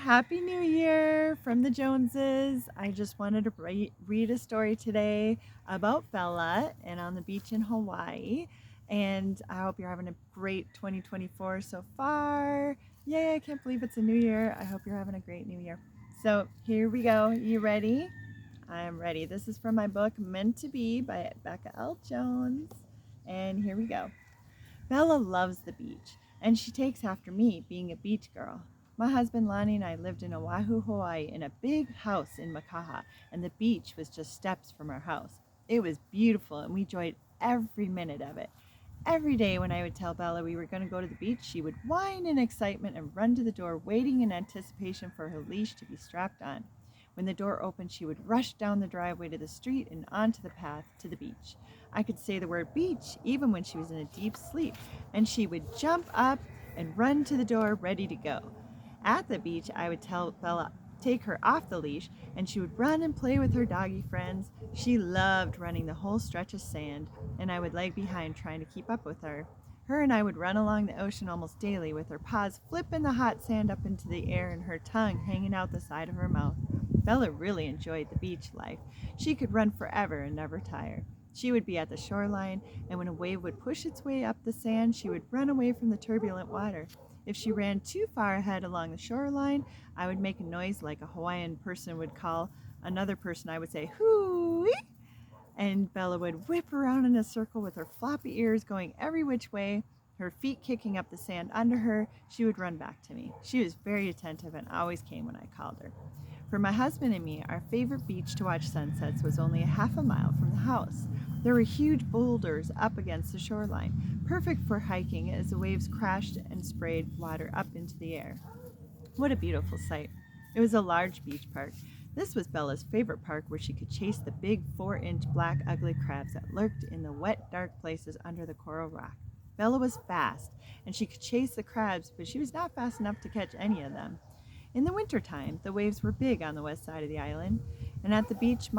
Happy New Year from the Joneses. I just wanted to read a story today about Bella and on the beach in Hawaii. And I hope you're having a great 2024 so far. Yay, I can't believe it's a new year. I hope you're having a great new year. So here we go. You ready? I am ready. This is from my book, Meant to Be by Becka L. Jones. And here we go. Bella loves the beach, and she takes after me being a beach girl. My husband Lonnie and I lived in Oahu, Hawaii, in a big house in Makaha, and the beach was just steps from our house. It was beautiful, and we enjoyed every minute of it. Every day when I would tell Bella we were going to go to the beach, she would whine in excitement and run to the door, waiting in anticipation for her leash to be strapped on. When the door opened, she would rush down the driveway to the street and onto the path to the beach. I could say the word beach even when she was in a deep sleep, and she would jump up and run to the door ready to go. At the beach, I would tell Bella, take her off the leash, and she would run and play with her doggy friends. She loved running the whole stretch of sand, and I would lag behind trying to keep up with her. Her and I would run along the ocean almost daily with her paws flipping the hot sand up into the air and her tongue hanging out the side of her mouth. Bella really enjoyed the beach life. She could run forever and never tire. She would be at the shoreline, and when a wave would push its way up the sand, she would run away from the turbulent water. If she ran too far ahead along the shoreline, I would make a noise like a Hawaiian person would call another person. I would say, hoo-wee, and Bella would whip around in a circle with her floppy ears going every which way, her feet kicking up the sand under her. She would run back to me. She was very attentive and always came when I called her. For my husband and me, our favorite beach to watch sunsets was only a half a mile from the house. There were huge boulders up against the shoreline, perfect for hiking as the waves crashed and sprayed water up into the air. What a beautiful sight. It was a large beach park. This was Bella's favorite park, where she could chase the big 4-inch black ugly crabs that lurked in the wet, dark places under the coral rock. Bella was fast, and she could chase the crabs, but she was not fast enough to catch any of them. In the wintertime, the waves were big on the west side of the island, and at the beach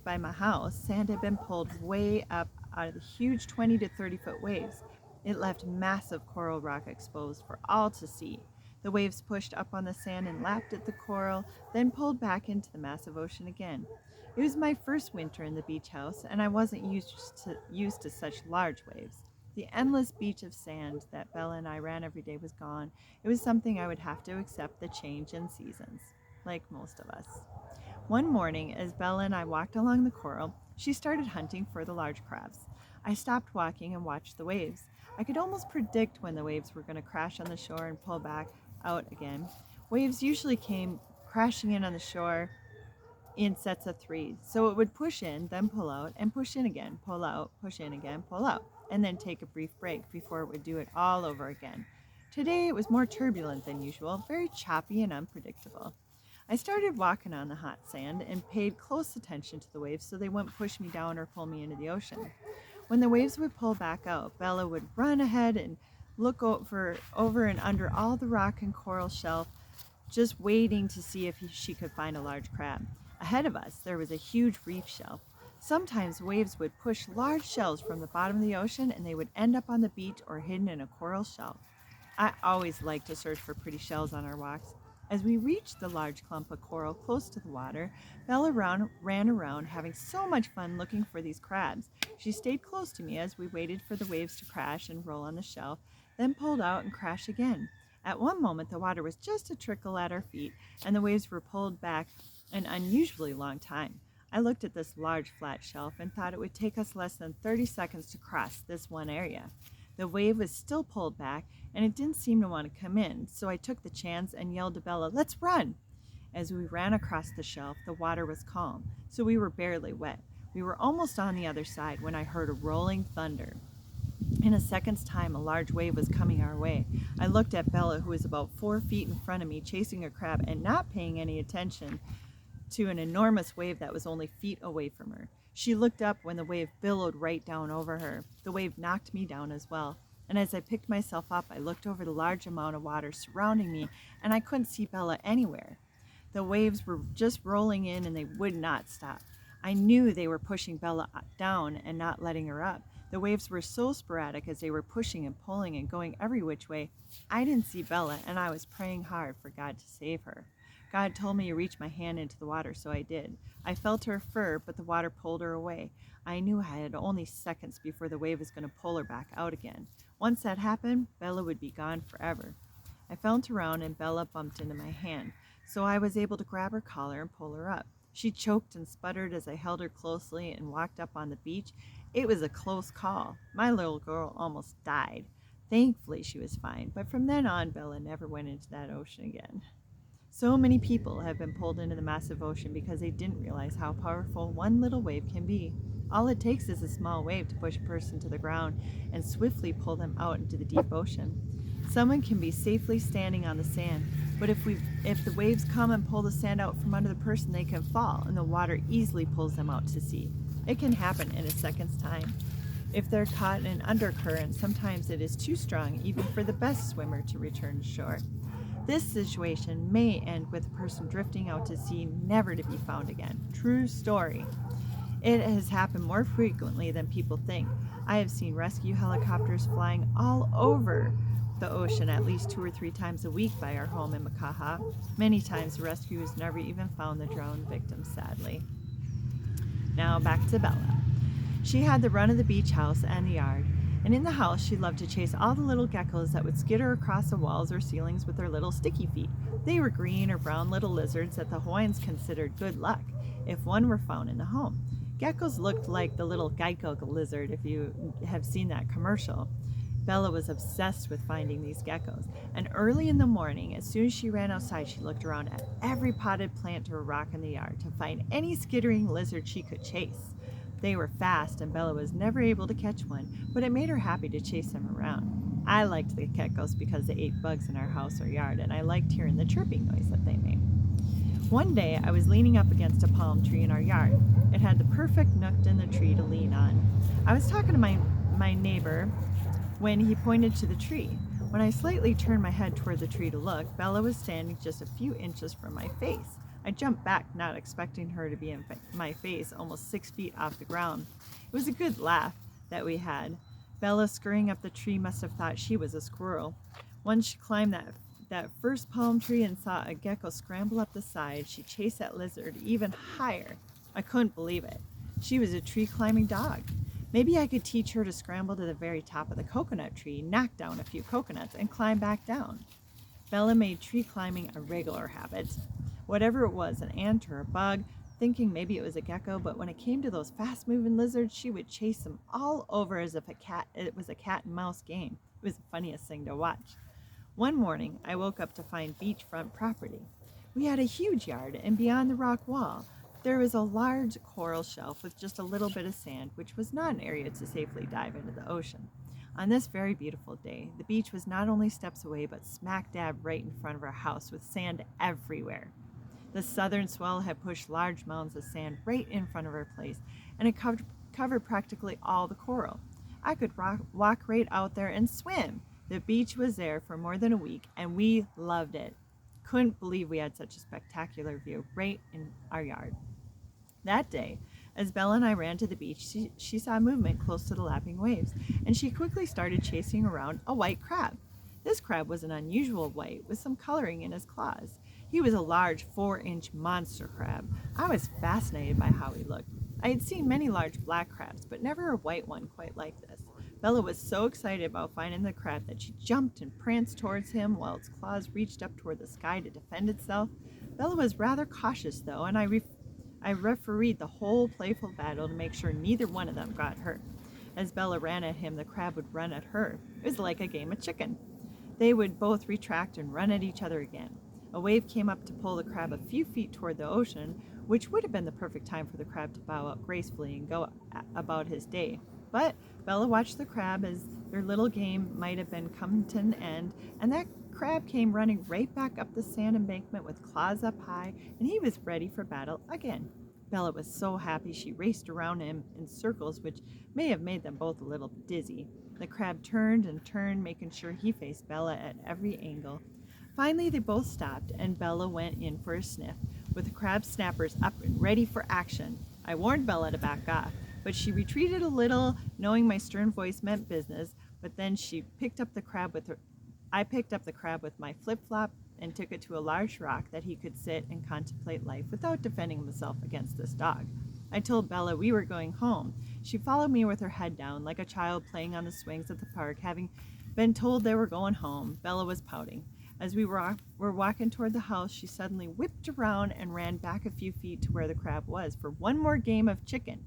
by my house, sand had been pulled way up out of the huge 20 to 30-foot waves. It left massive coral rock exposed for all to see. The waves pushed up on the sand and lapped at the coral, then pulled back into the massive ocean again. It was my first winter in the beach house, and I wasn't used to such large waves. The endless beach of sand that Bella and I ran every day was gone. It was something I would have to accept, the change in seasons, like most of us. One morning, as Bella and I walked along the coral, she started hunting for the large crabs. I stopped walking and watched the waves. I could almost predict when the waves were going to crash on the shore and pull back out again. Waves usually came crashing in on the shore in sets of three, so it would push in, then pull out, and push in again, pull out, push in again, pull out, and then take a brief break before it would do it all over again. Today it was more turbulent than usual, very choppy and unpredictable. I started walking on the hot sand and paid close attention to the waves so they wouldn't push me down or pull me into the ocean. When the waves would pull back out, Bella would run ahead and look over and under all the rock and coral shelf, just waiting to see if she could find a large crab. Ahead of us, there was a huge reef shelf. Sometimes waves would push large shells from the bottom of the ocean, and they would end up on the beach or hidden in a coral shelf. I always liked to search for pretty shells on our walks. As we reached the large clump of coral close to the water, Bella ran around having so much fun looking for these crabs. She stayed close to me as we waited for the waves to crash and roll on the shelf, then pulled out and crashed again. At one moment, the water was just a trickle at our feet, and the waves were pulled back an unusually long time. I looked at this large flat shelf and thought it would take us less than 30 seconds to cross this one area. The wave was still pulled back, and it didn't seem to want to come in, so I took the chance and yelled to Bella, "Let's run!" As we ran across the shelf, the water was calm, so we were barely wet. We were almost on the other side when I heard a rolling thunder. In a second's time, a large wave was coming our way. I looked at Bella, who was about 4 feet in front of me, chasing a crab and not paying any attention to an enormous wave that was only feet away from her. She looked up when the wave billowed right down over her. The wave knocked me down as well. And as I picked myself up, I looked over the large amount of water surrounding me, and I couldn't see Bella anywhere. The waves were just rolling in, and they would not stop. I knew they were pushing Bella down and not letting her up. The waves were so sporadic as they were pushing and pulling and going every which way. I didn't see Bella, and I was praying hard for God to save her. God told me to reach my hand into the water, so I did. I felt her fur, but the water pulled her away. I knew I had only seconds before the wave was going to pull her back out again. Once that happened, Bella would be gone forever. I felt around and Bella bumped into my hand, so I was able to grab her collar and pull her up. She choked and sputtered as I held her closely and walked up on the beach. It was a close call. My little girl almost died. Thankfully, she was fine, but from then on, Bella never went into that ocean again. So many people have been pulled into the massive ocean because they didn't realize how powerful one little wave can be. All it takes is a small wave to push a person to the ground and swiftly pull them out into the deep ocean. Someone can be safely standing on the sand, but if the waves come and pull the sand out from under the person, they can fall, and the water easily pulls them out to sea. It can happen in a second's time. If they're caught in an undercurrent, sometimes it is too strong even for the best swimmer to return to shore. This situation may end with a person drifting out to sea, never to be found again. True story. It has happened more frequently than people think. I have seen rescue helicopters flying all over the ocean at least 2 or 3 times a week by our home in Makaha. Many times the rescuers never even found the drowned victims, sadly. Now back to Bella. She had the run of the beach house and the yard, and in the house she loved to chase all the little geckos that would skitter across the walls or ceilings with their little sticky feet. They were green or brown little lizards that the Hawaiians considered good luck if one were found in the home. Geckos looked like the little Geico lizard, if you have seen that commercial. Bella was obsessed with finding these geckos, and early in the morning, as soon as she ran outside, she looked around at every potted plant or rock in the yard to find any skittering lizard she could chase. They were fast, and Bella was never able to catch one, but it made her happy to chase them around. I liked the geckos because they ate bugs in our house or yard, and I liked hearing the chirping noise that they made. One day, I was leaning up against a palm tree in our yard. It had the perfect nook in the tree to lean on. I was talking to my neighbor when he pointed to the tree. When I slightly turned my head toward the tree to look, Bella was standing just a few inches from my face. I jumped back, not expecting her to be in my face, almost 6 feet off the ground. It was a good laugh that we had. Bella, scurrying up the tree, must have thought she was a squirrel. Once she climbed that first palm tree and saw a gecko scramble up the side, she chased that lizard even higher. I couldn't believe it. She was a tree-climbing dog. Maybe I could teach her to scramble to the very top of the coconut tree, knock down a few coconuts, and climb back down. Bella made tree climbing a regular habit. Whatever it was, an ant or a bug, thinking maybe it was a gecko, but when it came to those fast-moving lizards, she would chase them all over as if it was a cat and mouse game. It was the funniest thing to watch. One morning, I woke up to find beachfront property. We had a huge yard, and beyond the rock wall, there was a large coral shelf with just a little bit of sand, which was not an area to safely dive into the ocean. On this very beautiful day, the beach was not only steps away, but smack dab right in front of our house with sand everywhere. The southern swell had pushed large mounds of sand right in front of our place, and it covered practically all the coral. I could walk right out there and swim. The beach was there for more than a week, and we loved it. Couldn't believe we had such a spectacular view right in our yard. That day, as Bella and I ran to the beach, she saw movement close to the lapping waves, and she quickly started chasing around a white crab. This crab was an unusual white with some coloring in his claws. He was a large 4-inch monster crab. I was fascinated by how he looked. I had seen many large black crabs, but never a white one quite like this. Bella was so excited about finding the crab that she jumped and pranced towards him while its claws reached up toward the sky to defend itself. Bella was rather cautious, though, and I refereed the whole playful battle to make sure neither one of them got hurt. As Bella ran at him, the crab would run at her. It was like a game of chicken. They would both retract and run at each other again. A wave came up to pull the crab a few feet toward the ocean, which would have been the perfect time for the crab to bow out gracefully and go about his day. But Bella watched the crab as their little game might have been come to an end, and that crab came running right back up the sand embankment with claws up high, and he was ready for battle again. Bella was so happy she raced around him in circles, which may have made them both a little dizzy. The crab turned and turned, making sure he faced Bella at every angle. Finally, they both stopped, and Bella went in for a sniff, with the crab snappers up and ready for action. I warned Bella to back off. but she retreated a little, knowing my stern voice meant business. But then I picked up the crab with my flip-flop and took it to a large rock that he could sit and contemplate life without defending himself against this dog. I told Bella we were going home. She followed me with her head down, like a child playing on the swings at the park, having been told they were going home. Bella was pouting. As we were walking toward the house, she suddenly whipped around and ran back a few feet to where the crab was for one more game of chicken.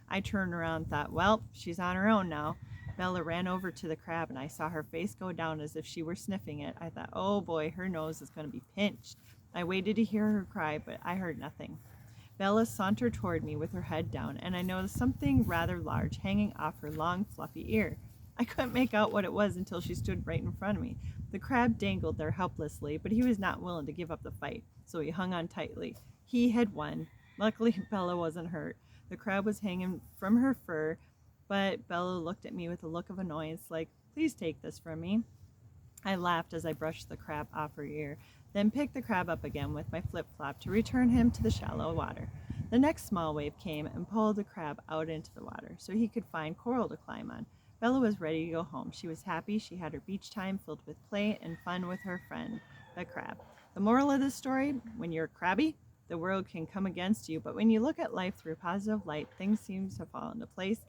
I turned around and thought, well, she's on her own now. Bella ran over to the crab and I saw her face go down as if she were sniffing it. I thought, oh boy, her nose is going to be pinched. I waited to hear her cry, but I heard nothing. Bella sauntered toward me with her head down, and I noticed something rather large hanging off her long, fluffy ear. I couldn't make out what it was until she stood right in front of me. The crab dangled there helplessly, but he was not willing to give up the fight, so he hung on tightly. He had won. Luckily, Bella wasn't hurt. The crab was hanging from her fur, but Bella looked at me with a look of annoyance, like, please take this from me. I laughed as I brushed the crab off her ear, then picked the crab up again with my flip-flop to return him to the shallow water. The next small wave came and pulled the crab out into the water so he could find coral to climb on. Bella was ready to go home. She was happy. She had her beach time filled with play and fun with her friend, the crab. The moral of this story, when you're crabby, the world can come against you, but when you look at life through positive light, things seem to fall into place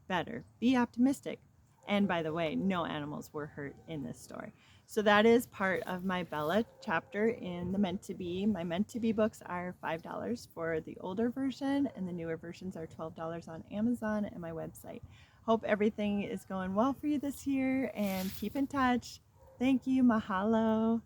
better. Be optimistic. And by the way, no animals were hurt in this story. So that is part of my Bella chapter in the Meant to Be. My Meant to Be books are $5 for the older version, and the newer versions are $12 on Amazon and my website. Hope everything is going well for you this year, and keep in touch. Thank you. Mahalo.